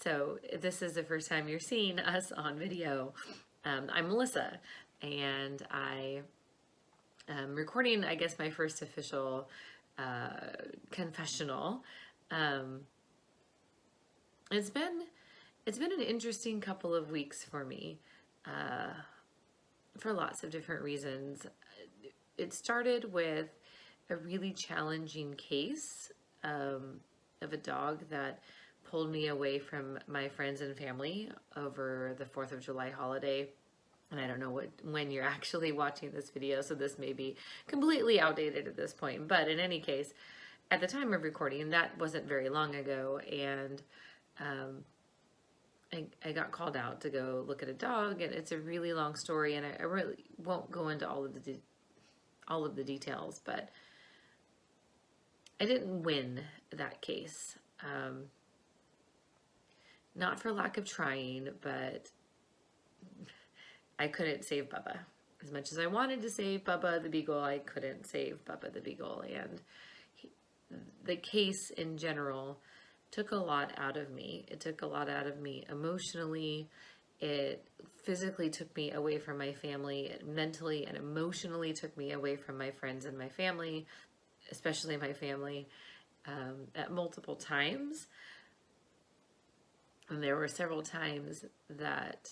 So this is the first time you're seeing us on video. I'm Melissa, and I am recording, I guess, my first official confessional. Um, it's been an interesting couple of weeks for me, for lots of different reasons. It started with a really challenging case of a dog that pulled me away from my friends and family over the 4th of July holiday. And I don't know when you're actually watching this video, so this may be completely outdated at this point. But in any case, at the time of recording, that wasn't very long ago, and I got called out to go look at a dog, and it's a really long story, and I really won't go into all of the details, but I didn't win that case. Not for lack of trying, but I couldn't save Bubba. As much as I wanted to save Bubba the Beagle, I couldn't save Bubba the Beagle. And the case in general took a lot out of me. It took a lot out of me emotionally. It physically took me away from my family. It mentally and emotionally took me away from my friends and my family, especially my family, at multiple times. And there were several times that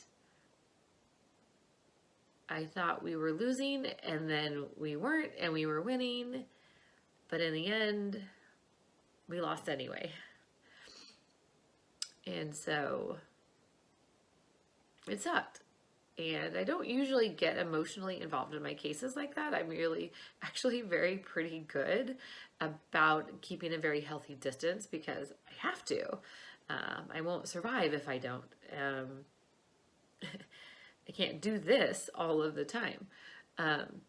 I thought we were losing, and then we weren't, and we were winning. But in the end, we lost anyway. And so it sucked. And I don't usually get emotionally involved in my cases like that. I'm really actually pretty good about keeping a very healthy distance because I have to. I won't survive if I don't. I can't do this all of the time. And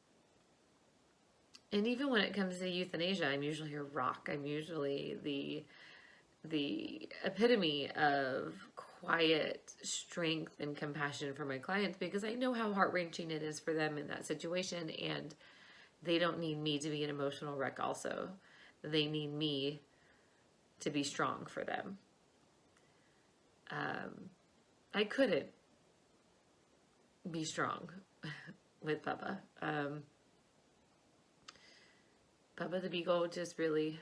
even when it comes to euthanasia, I'm usually a rock. I'm usually the epitome of quiet strength and compassion for my clients because I know how heart-wrenching it is for them in that situation, and they don't need me to be an emotional wreck also. They need me to be strong for them. I couldn't be strong with Bubba. Bubba the Beagle just really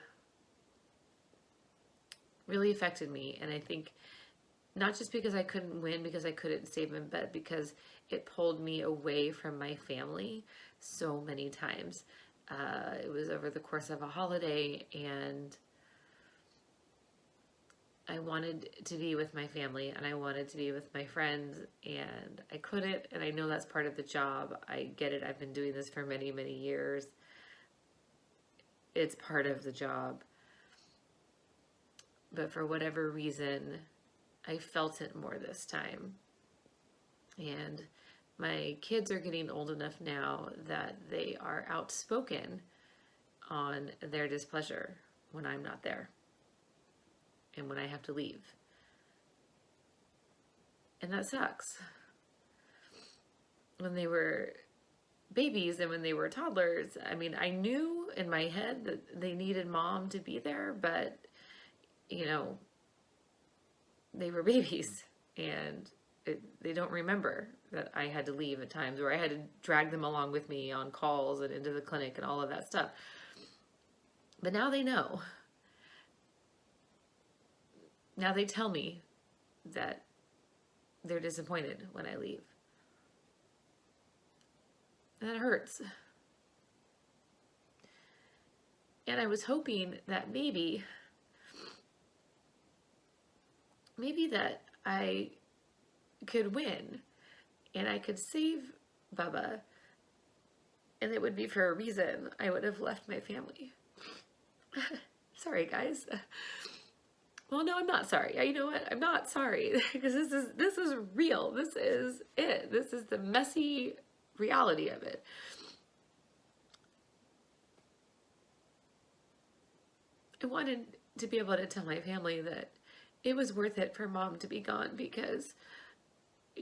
affected me, and I think not just because I couldn't win, because I couldn't save him, but because it pulled me away from my family so many times. It was over the course of a holiday, and I wanted to be with my family, and I wanted to be with my friends, and I couldn't, and I know that's part of the job. I get it. I've been doing this for many, many years. It's part of the job. But for whatever reason, I felt it more this time. And my kids are getting old enough now that they are outspoken on their displeasure when I'm not there and when I have to leave. And that sucks. When they were babies and when they were toddlers, I mean, I knew in my head that they needed mom to be there, but you know, they were babies, and they don't remember that I had to leave at times, or I had to drag them along with me on calls and into the clinic and all of that stuff. But now they know. Now they tell me that they're disappointed when I leave. And that hurts. And I was hoping that maybe that I could win and I could save Bubba, and it would be for a reason. I would have left my family. Sorry, guys. Well, no, I'm not sorry. You know what? I'm not sorry because this is real. This is it. This is the messy reality of it. I wanted to be able to tell my family that it was worth it for mom to be gone because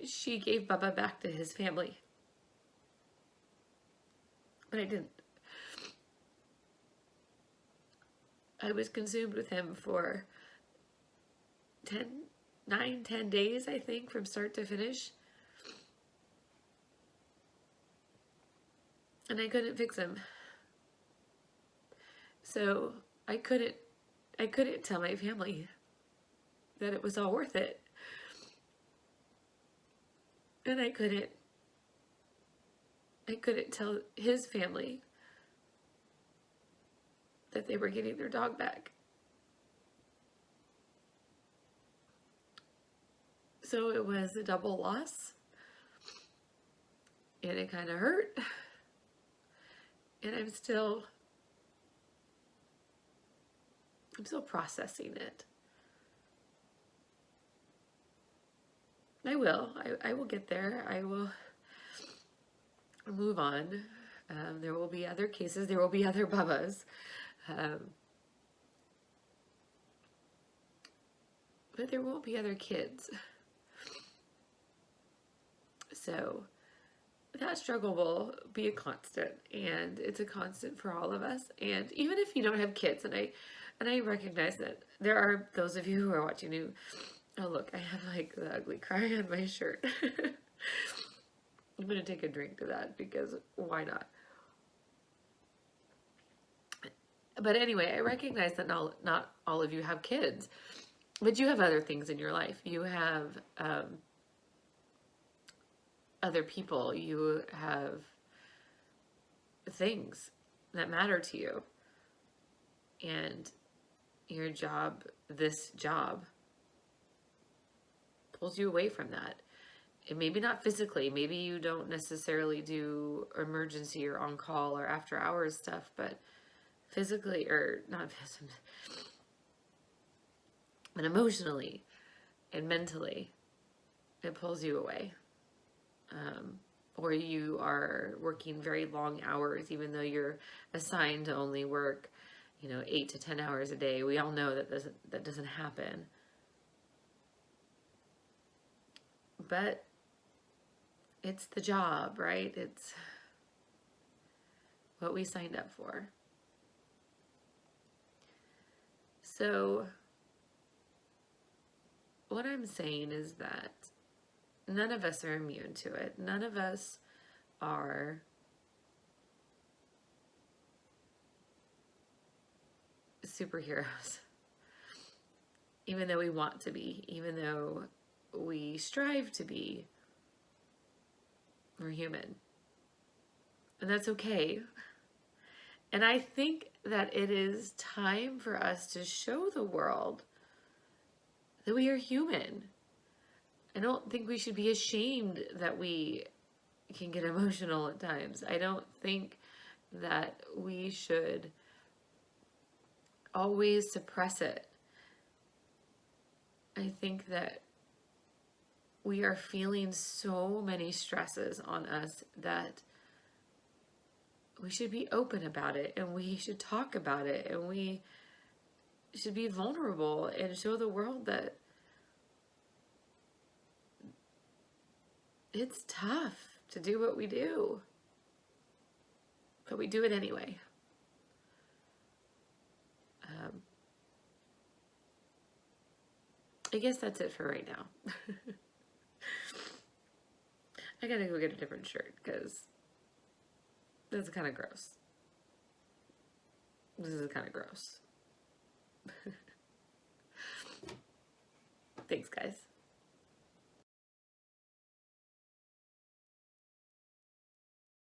she gave Bubba back to his family. But I didn't. I was consumed with him for 10, 9-10 days, I think, from start to finish. And I couldn't fix him. So I couldn't tell my family that it was all worth it. And I couldn't tell his family that they were getting their dog back. So it was a double loss. And it kind of hurt. And I'm still processing it. I will get there. I will move on. There will be other cases. There will be other Bubbas. But there won't be other kids. So that struggle will be a constant, and it's a constant for all of us. And even if you don't have kids, and I recognize that there are those of you who are watching who, oh look, I have like the ugly cry on my shirt. I'm gonna take a drink of that because why not? But anyway, I recognize that not all of you have kids, but you have other things in your life. You have other people. You have things that matter to you. And your job, this job, pulls you away from that. And maybe not physically. Maybe you don't necessarily do emergency or on-call or after-hours stuff, but physically, or not physically, but emotionally and mentally, it pulls you away. Or you are working very long hours, even though you're assigned to only work, 8 to 10 hours a day. We all know that doesn't happen. But it's the job, right? It's what we signed up for. So what I'm saying is that none of us are immune to it. None of us are superheroes. Even though we want to be, even though we strive to be, we're human. And that's okay. And I think that it is time for us to show the world that we are human. I don't think we should be ashamed that we can get emotional at times. I don't think that we should always suppress it. I think that we are feeling so many stresses on us that we should be open about it, and we should talk about it, and we should be vulnerable and show the world that it's tough to do what we do, but we do it anyway. I guess that's it for right now. I gotta go get a different shirt because that's kind of gross. This is kind of gross. Thanks, guys.